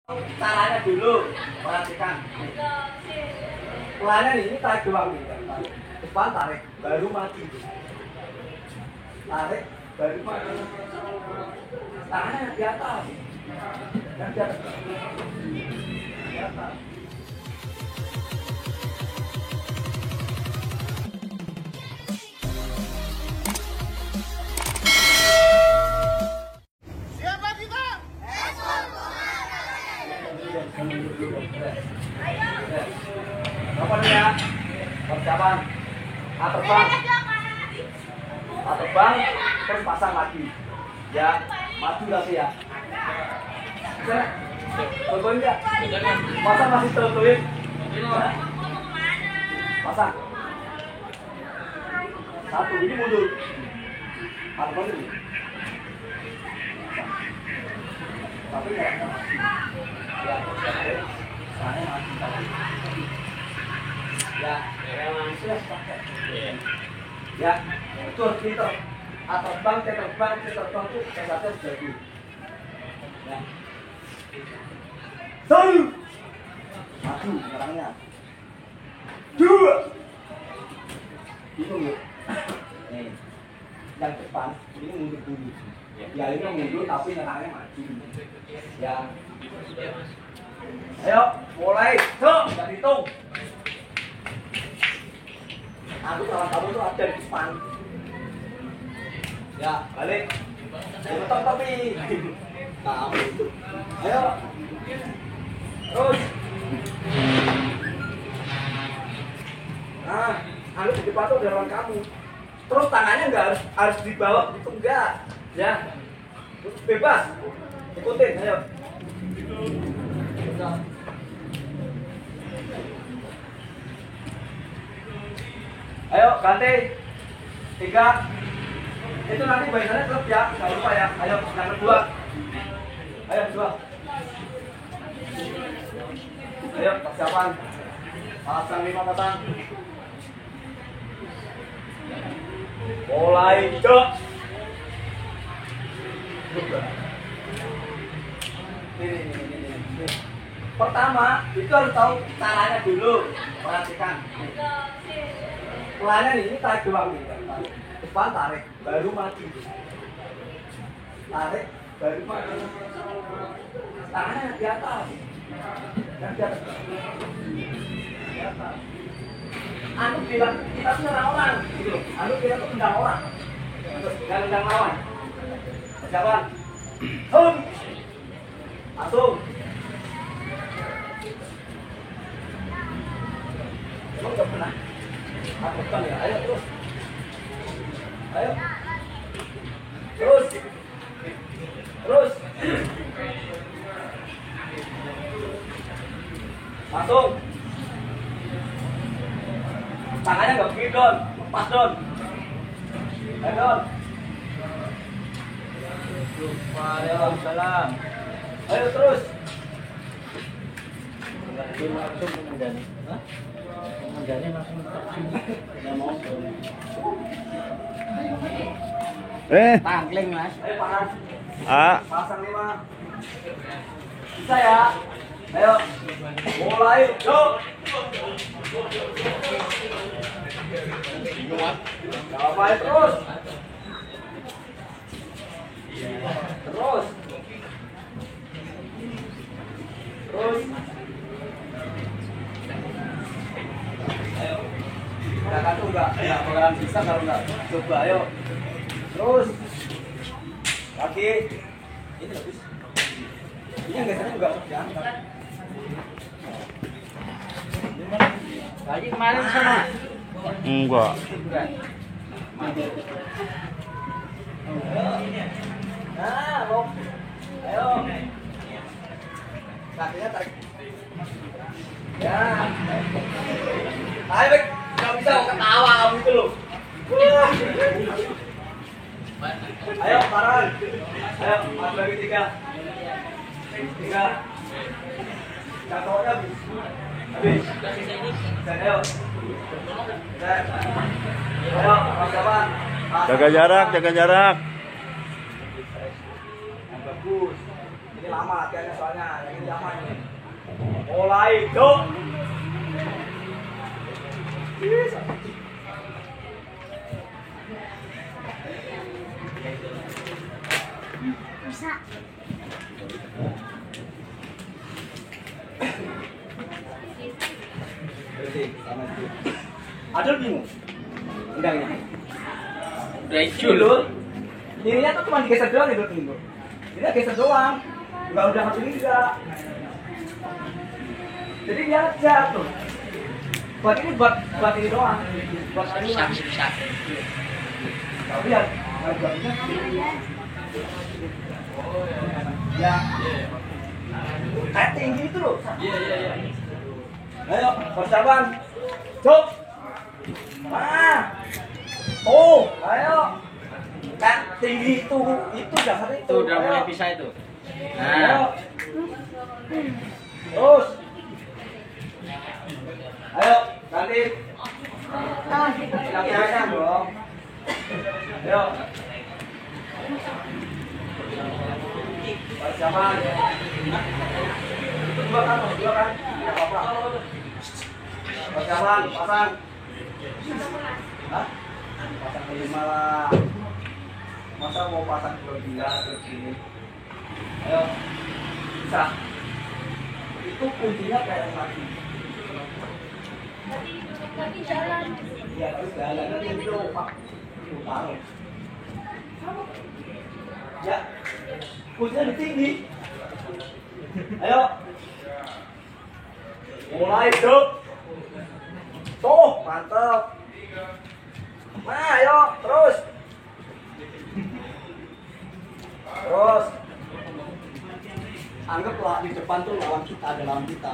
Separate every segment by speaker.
Speaker 1: Caranya dulu, perhatikan. Pelannya ini tarik doang nih, depan tarik, baru mati. Tarik, baru mati. Tangannya di atas, yang di atas. Di atas. Apa nih ya? Persiapan. Terbang. Terbang, terus pasang lagi. Ya, maju lagi ya. Terbang enggak? Pasang masih tertulis. Pasang. Satu, ini mundur. Terbang ini. Tapi ya. Ya, ya, betul, pintar. Terbang tuh kesatnya jadi. Ya. Satu, maju nyerangnya. Dua, hitung yuk. Nih, yang depan ini mundur dulu. Ya ini mundur tapi nyerangnya maju. Ya. Ayo, mulai. Tuh, nggak hitung. Aku kawan kamu tuh ada di depan. Ya, balik. Betul tapi. Kamu. Ayo. Terus. Nah, aku di depan tuh lawan kamu. Terus tangannya nggak harus di bawah gitu enggak. Ya. Bebas. Ikutin, ayo. Ayo ganti 3. Itu nanti bayangannya klub ya, jangan lupa ya. Ayo yang kedua. Ayo kedua. Ayo persiapan. Pasang 5 pasang. Mulai cok. Ini. Pertama, itu harus tahu caranya dulu. Perhatikan. Pelannya ini tarik doang nih. Depan tarik, baru mati. Tarik, baru mati. Tangannya di atas. Yang di atas. Di atas. Anu bilang kita tuh nyerang orang, gitu loh. Anu kita tuh tendang orang. Jangan tendang lawan. Persiapan. Langsung. Emang gak pernah? Aku kan ya, ayo terus. Ayo. Terus. Terus. Langsung. Tangannya gak begini Don, lepas Don. Ayo Don. Waalaikumsalam. Ayo terus. Langsung mengendali. Hah? Mengendali langsung terjun. Tidak mau. Tangkling Mas. Ayo panas. Pasang 5. Bisa ya? Ayo. Mulai. Yuk. Gak apa terus. Terus. Terus. Ayo. Kakak tuh enggak bakalan bisa kalau enggak coba. Ayo. Terus. Lagi. Ini habis. Ini yang biasanya juga diangkat. Lagi kemarin sana.
Speaker 2: Enggak.
Speaker 1: Nah, lo. Ayo. Kakinya tarik. Ya. Ayo, Bek. Enggak bisa ketawa kamu itu loh. Ayo, paran. Ayo, mas lagi 3. 3. Jatuhnya habis. Habis. Ayo. Ayo, persiapan.
Speaker 2: Jaga jarak, jaga jarak.
Speaker 1: Yang bagus. Ini lama latihannya soalnya, yang ini lama ini. Mulai, Cuk.
Speaker 2: Bisa.
Speaker 1: Adul bingung. Endangnya.
Speaker 3: Udah hijau loh.
Speaker 1: Ininya tuh cuma digeser doang itu minggu. Ini geser doang. Enggak udah satu ini enggak. Jadi dia ngejar tuh. Buat ini buat ini doang. Buat ini.
Speaker 3: Bisa.
Speaker 1: Tapi ya ya. Kayak tinggi itu loh. Iya. Ayo, persiapan. Cuk. Oh, ayo. Kan tinggi itu dasar itu.
Speaker 3: Tuh udah mulai bisa itu.
Speaker 1: Ayo.
Speaker 3: Nah,
Speaker 1: Terus. Ayo, ganti. Yang dong. Ayo. Persiapan. Dua kan? Tidak apa-apa. Persiapan, pasang. Hah? Pasang 5 lah. Masa mau pasang 2 terus ini? Ayo. Bisa. Itu kuncinya kayak lagi.
Speaker 2: Tapi jalan.
Speaker 1: Iya, terus jalan nanti itu Pak. Taruh. Ya. Kuncinya di tinggi. Ayo. Mulai, Cuk. Tuh, mantap. Nah, ayo, terus. Terus. Anggaplah di depan tuh lawan kita, ada lawan kita.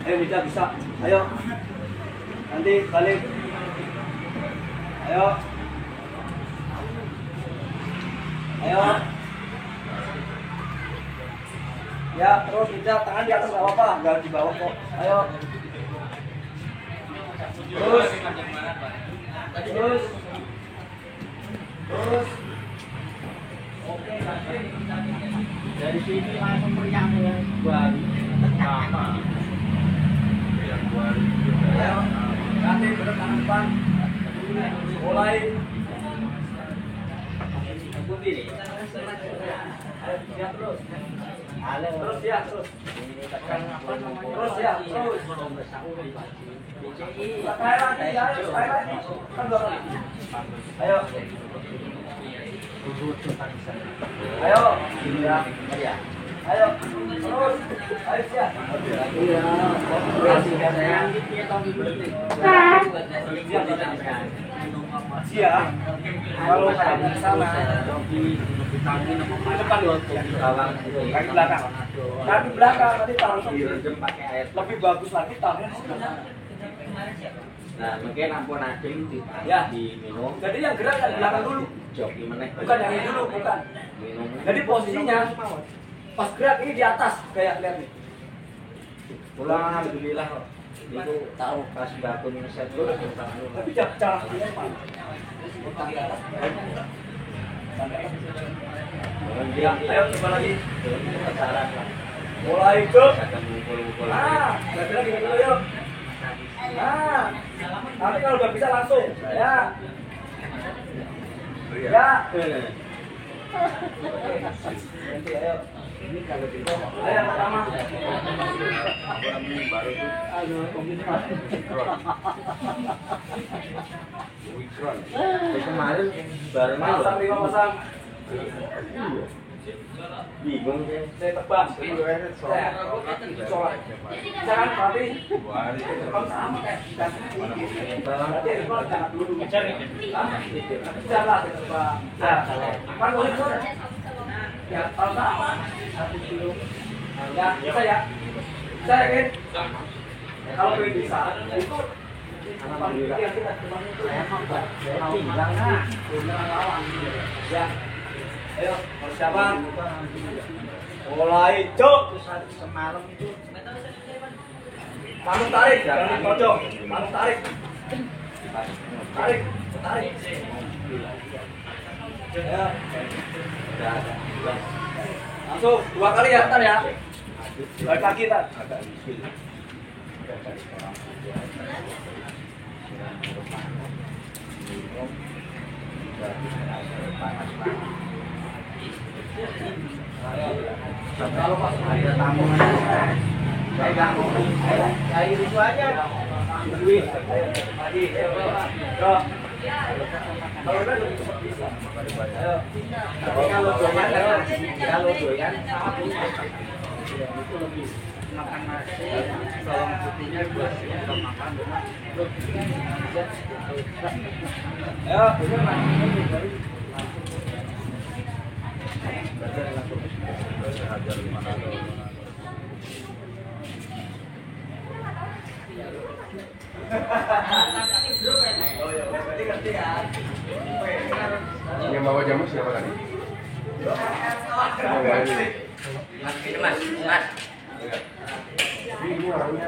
Speaker 1: Ayo, bisa. Ayo. Nanti balik. Ayo. Ya, terus bisa tangan di atas nggak apa-apa, nggak di bawah kok. Ayo. Terus. Oke,
Speaker 3: dari sini langsung meriang yang baru. Lama. Yang baru.
Speaker 1: ayo. Ganti berat tangan depan. Mulai.
Speaker 3: Putih.
Speaker 1: Ayo, siap terus.
Speaker 3: Halo.
Speaker 1: Terus ya, terus. Terus ya, terus. Kayak lagi, ayo, kan dorong. Ayo. Ayo. Ya. Ayo. Terus. Ayo siap. Iya. Siap. Kalau kayak di sana depan loh, kaki belakang. Kaki belakang nanti taruh lebih bagus lagi taruhnya di sebelah sana.
Speaker 3: Nah, mungkin ampun adem
Speaker 1: Ya.
Speaker 3: diminum.
Speaker 1: Jadi yang gerak yang di belakang dulu,
Speaker 3: Joki meneh.
Speaker 1: bukan yang ini dulu, bukan.
Speaker 3: Minum.
Speaker 1: Jadi posisinya pas gerak ini di atas, kayak lihat nih.
Speaker 3: Pulang alhamdulillah kok. Itu tahu pas bakun set dulu.
Speaker 1: Tapi jangan dilempar. Utang di atas. Ya, ayo coba lagi. Mulai ke. Nah, belajar lagi dulu yuk. Nah, nanti kalau udah bisa langsung. Ya. Ya. Nanti ayo. Ini kalau gitu. Ayo pertama.
Speaker 3: Baru tuh.
Speaker 1: Aduh,
Speaker 3: Kemarin baru
Speaker 1: pasang 5 pasang.
Speaker 3: bingung ya.
Speaker 1: Saya tebak. Sholat. Jangan tapi kalau sama kayak kita. Berarti itu jangan dulu ngejar ya. Jalan tebak. Kan boleh sholat. Ya, kalau sama. 1 kilo. Ya, bisa ya. Bisa ya, Ken? Kalau bisa, itu
Speaker 3: Alhamdulillah.
Speaker 1: yang kita cuma itu.
Speaker 3: Tinggal nah.
Speaker 1: Ya. Ayo, persiapan. Mulai, Cuk.
Speaker 3: Semalam itu
Speaker 1: Manuk tarik, jangan di pojok. Manuk tarik. Tarik. Ya.
Speaker 3: udah ada.
Speaker 1: Langsung 2 kali ya, ntar ya. Balik lagi ntar.
Speaker 3: Agak isil. Udah cari orang tua. Minum. Panas banget. Kalau pas ada tamu saya ganggu, saya itu aja. Duit, pagi, yo. Kalau udah lebih cepat bisa. Ayo. Tapi kalau doyan sama itu lebih makan nasi, bawang putihnya buat makan. Ayo,
Speaker 4: Yang bawa jamu siapa tadi?
Speaker 1: Mas.
Speaker 4: Ini orangnya